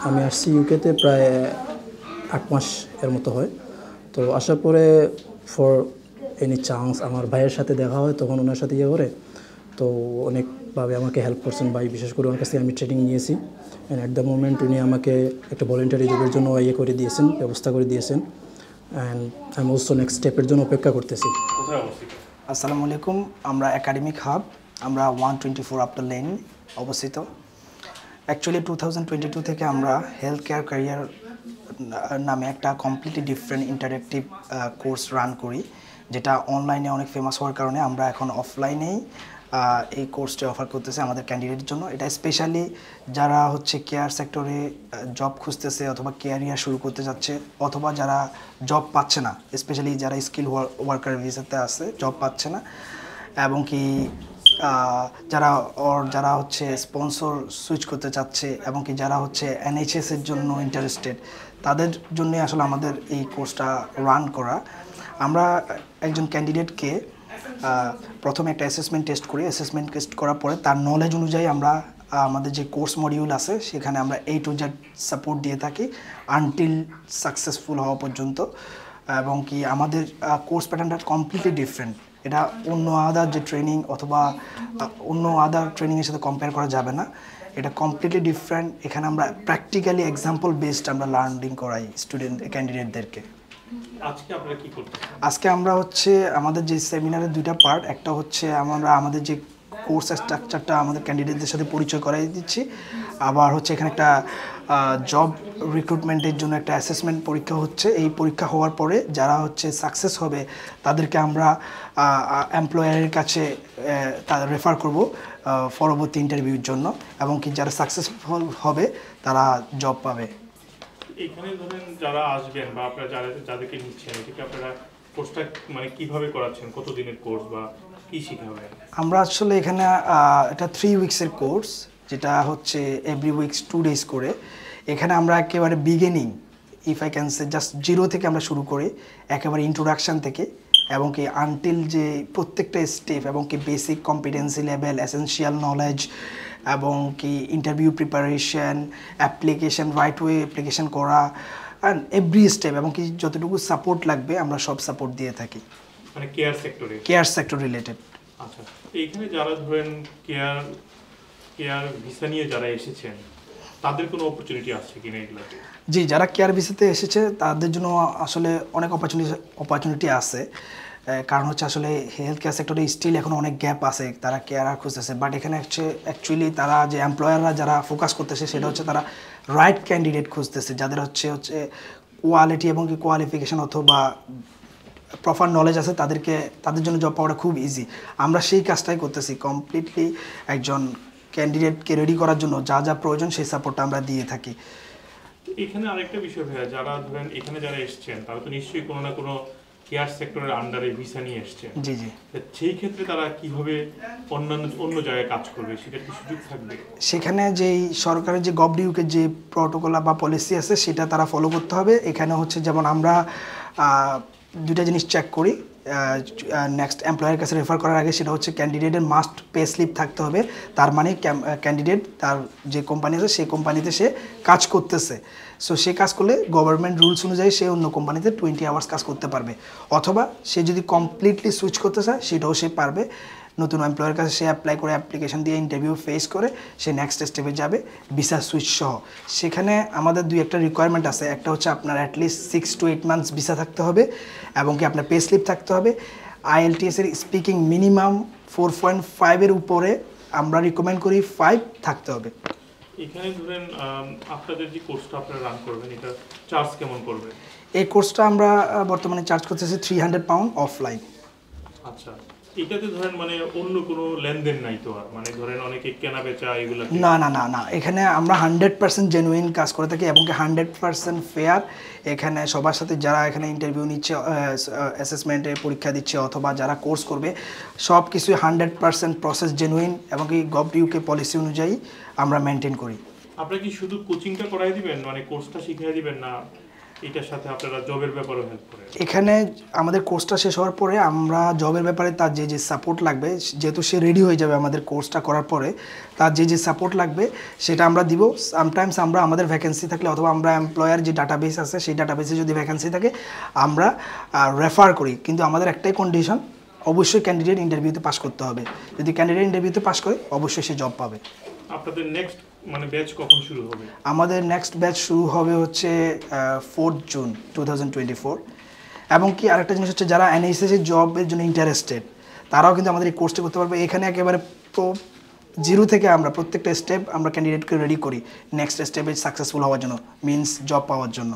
আমি আসছি ইউকেতে প্রায় ৮ মাস এর মতো হয়। তো আসার পরে ফর এনি চান্স আমার ভাইয়ের সাথে দেখা হয়, তখন ওনার সাথে ইয়ে করে, তো অনেকভাবে আমাকে হেল্প করছেন ভাই, বিশেষ করে ওনার কাছ থেকে আমি ট্রেনিং নিয়েছি। অ্যান্ড অ্যাট দ্য মোমেন্ট উনি আমাকে একটা ভলেন্টারি জবের জন্য ইয়ে করে দিয়েছেন, ব্যবস্থা করে দিয়েছেন। অ্যান্ড আমি অলসো নেক্সট স্টেপের জন্য অপেক্ষা করতেছি। আসসালামু আলাইকুম, আমরা একাডেমিক হাব, আমরা 124 আফটার লেন অবস্থিত। অ্যাকচুয়ালি 2022 থেকে আমরা হেলথ কেয়ার ক্যারিয়ার নামে একটা completely different interactive course run করি, যেটা অনলাইনে অনেক ফেমাস হওয়ার কারণে আমরা এখন অফলাইনেই এই কোর্সটি অফার করতেছে আমাদের ক্যান্ডিডেটের জন্য। এটা স্পেশালি যারা হচ্ছে কেয়ার সেক্টরে জব খুঁজতেছে অথবা ক্যারিয়ার শুরু করতে যাচ্ছে, অথবা যারা জব পাচ্ছে না, স্পেশালি যারা স্কিল ওয়ার্কার ভিসাতে আছে জব পাচ্ছে না, এবং কি যারা হচ্ছে স্পন্সর সুইচ করতে চাচ্ছে, এবং কি যারা হচ্ছে NHS এর জন্য ইন্টারেস্টেড, তাদের জন্যই আসলে আমাদের এই কোর্সটা রান করা। আমরা একজন ক্যান্ডিডেটকে প্রথমে একটা অ্যাসেসমেন্ট টেস্ট করি। অ্যাসেসমেন্ট টেস্ট করার পরে তার নলেজ অনুযায়ী আমরা আমাদের যে কোর্স মডিউল আছে সেখানে আমরা A to Z সাপোর্ট দিয়ে থাকি আনটিল সাকসেসফুল হওয়া পর্যন্ত। এবং কি আমাদের কোর্স প্যাটার্নটা কমপ্লিটলি ডিফারেন্ট। এটা অন্য আদার যে ট্রেনিং অথবা অন্য আদার ট্রেনিংয়ের সাথে কম্পেয়ার করা যাবে না। এটা কমপ্লিটলি ডিফারেন্ট। এখানে আমরা প্র্যাকটিক্যালি এক্সাম্পল বেসড আমরা লার্নিং করাই স্টুডেন্ট ক্যান্ডিডেটদেরকে। আজকে আমরা হচ্ছে আমাদের যে সেমিনারের দুইটা পার্ট, একটা হচ্ছে আমরা আমাদের যে কোর্স স্ট্রাকচারটা আমাদের ক্যান্ডিডেটদের সাথে পরিচয় করাই দিচ্ছি, আবার হচ্ছে এখানে একটা জব রিক্রুটমেন্টের জন্য একটা অ্যাসেসমেন্ট পরীক্ষা হচ্ছে। এই পরীক্ষা হওয়ার পরে যারা হচ্ছে সাকসেস হবে তাদেরকে আমরা এমপ্লয়ারের কাছে তাদের রেফার করব পরবর্তী ইন্টারভিউর জন্য, এবং কি যারা সাকসেসফুল হবে তারা জব পাবে। এখানে ধরেন যারা আসবেন বা আপনারা যাদেরকে নিচ্ছেন, এটাকে আপনারা কোর্সটা মানে কিভাবে করাচ্ছেন, কত দিনের কোর্স বা কি শেখাবেন? আমরা আসলে এখানে এটা 3 উইকসের কোর্স, যেটা হচ্ছে এভরি উইকস 2 ডেজ করে। এখানে আমরা একেবারে beginning, if I can say just zero থেকে আমরা শুরু করি, একেবারে ইন্ট্রোডাকশান থেকে, এবং কি আনটিল যে প্রত্যেকটা স্টেপ, এবং কি basic competency level, essential knowledge, এবং কি interview preparation, application, right way application করা, অ্যান্ড এভরি স্টেপ, এবং কি যতটুকু সাপোর্ট লাগবে আমরা সব সাপোর্ট দিয়ে থাকি, মানে কেয়ার সেক্টরে, কেয়ার সেক্টর রিলেটেড। আচ্ছা, এইখানে যারা ধরেন কেয়ার ভিসা নিয়ে যারা এসেছেন তাদের কোনো অপরচুনিটি আছে কিনা এগুলোতে? জি, যারা কেয়ার ভিসাতে এসেছে তাদের জন্য আসলে অনেক অপরচুনিটি আছে। কারণ হচ্ছে আসলে হেলথ কেয়ার সেক্টরে স্টিল এখন অনেক গ্যাপ আছে, তারা কেয়ার খুঁজতেছে। বাট এখানে অ্যাকচুয়ালি তারা যে এমপ্লয়াররা যারা ফোকাস করতেছে সেটা হচ্ছে তারা রাইট ক্যান্ডিডেট খুঁজতেছে, যাদের হচ্ছে কোয়ালিটি এবং কি কোয়ালিফিকেশন অথবা প্রপার নলেজ আছে, তাদের জন্য জব পাওয়াটা খুব ইজি। আমরা সেই কাজটাই করতেছি, কমপ্লিটলি একজন ক্যান্ডিডেটকে রেডি করার জন্য যা যা প্রয়োজন সেই সাপোর্টটা আমরা দিয়ে থাকি। এখানে আরেকটা বিষয় ভাইয়া, যারা ধরেন এখানে যারা এসছেন তারা তো নিশ্চয়ই কোনো না কোনো কেয়ার সেক্টরের আন্ডারে ভিসা নিয়ে এসছেন। জি জি। সেই ক্ষেত্রে তারা কিভাবে অন্য জায়গায় কাজ করবে, সেটার কি সুযোগ থাকবে? সেখানে যেই সরকারের যে গভডিউকের যে প্রটোকল বা পলিসি আছে সেটা তারা ফলো করতে হবে। এখানে হচ্ছে যেমন আমরা দুইটা জিনিস চেক করি নেক্সট এমপ্লয়ের কাছে রেফার করার আগে, সেটা হচ্ছে ক্যান্ডিডেটের মাস্ট পে স্লিপ থাকতে হবে। তার মানে ক্যান্ডিডেট তার যে কোম্পানি আছে সেই কোম্পানিতে সে কাজ করতেছে। সো সে কাজ করলে গভর্নমেন্ট রুলস অনুযায়ী সে অন্য কোম্পানিতে 20 আওয়ার্স কাজ করতে পারবে, অথবা সে যদি কমপ্লিটলি সুইচ করতে চায় সেটাও সে পারবে। নতুন এমপ্লয়ের কাছে সে অ্যাপ্লাই করে অ্যাপ্লিকেশন দিয়ে ইন্টারভিউ ফেস করে সে নেক্সট স্টেপে যাবে ভিসা সুইচ সহ। সেখানে আমাদের একটা রিকোয়ারমেন্ট আছে, একটা হচ্ছে আপনার অ্যাটলিস্ট 6 to 8 মান্থস ভিসা থাকতে হবে, এবং কি আপনার পে স্লিপ থাকতে হবে। IELTS এর স্পিকিং মিনিমাম 4.5 এর উপরে, আমরা রিকমেন্ড করি 5 থাকতে হবে। এখানে ধরেন আপনাদের যে কোর্সটা আপনারা রান করবেন, এটা চার্জ কেমন করবে? এই কোর্সটা আমরা বর্তমানে চার্জ করতেছি 300 পাউন্ড অফলাইন। আচ্ছা, এটাতে ধরেন মানে অন্য কোনো লেনদেন নাই তো? আর মানে ধরেন অনেকে কেনা বেচা এগুলো? না না না না, এখানে আমরা 100% জেনুইন কাজ করে থাকি, এবং কি 100% ফেয়ার। এখানে সবার সাথে যারা এখানে ইন্টারভিউ নিচ্ছে, অ্যাসেসমেন্টে পরীক্ষা দিচ্ছে, অথবা যারা কোর্স করবে, সব কিছুই 100% প্রসেস জেনুইন, এবং কি গভডিউকে পলিসি অনুযায়ী আমরা মেনটেন করি। আপনারা কি শুধু কোচিংটা করাই দিবেন, মানে কোর্সটা শিখিয়ে দিবেন না? এটার সাথে আপনারা জবের ব্যাপারেও হেল্প করেন? এখানে আমাদের কোর্সটা শেষ হওয়ার পরে আমরা জবের ব্যাপারে তার যে যে সাপোর্ট লাগবে, যেহেতু সে রেডি হয়ে যাবে আমাদের কোর্সটা করার পরে, তার যে যে সাপোর্ট লাগবে সেটা আমরা দিব। সামটাইমস আমরা আমাদের ভ্যাকেন্সি থাকলে অথবা আমরা এমপ্লয়ার যে ডাটাবেস আছে সেই ডাটাবেসে যদি ভ্যাকেন্সি থাকে আমরা রেফার করি, কিন্তু আমাদের একটাই কন্ডিশন, অবশ্যই ক্যান্ডিডেট ইন্টারভিউতে পাস করতে হবে। যদি ক্যান্ডিডেট ইন্টারভিউতে পাস করে অবশ্যই সে জব পাবে। আপনাদের নেক্সট মানে ব্যাচ কখন শুরু হবে? আমাদের নেক্সট ব্যাচ শুরু হবে হচ্ছে 4 জুন 2024। এবং কি আরেকটা জিনিস হচ্ছে, যারা এনএসএস জবের জন্য ইন্টারেস্টেড তারাও কিন্তু আমাদের এই কোর্সটি করতে পারবে। এখানে একেবারে জিরো থেকে আমরা প্রত্যেকটা স্টেপ আমরা ক্যান্ডিডেটকে রেডি করি নেক্সট স্টেপে সাকসেসফুল হওয়ার জন্য, মিনস জব পাওয়ার জন্য।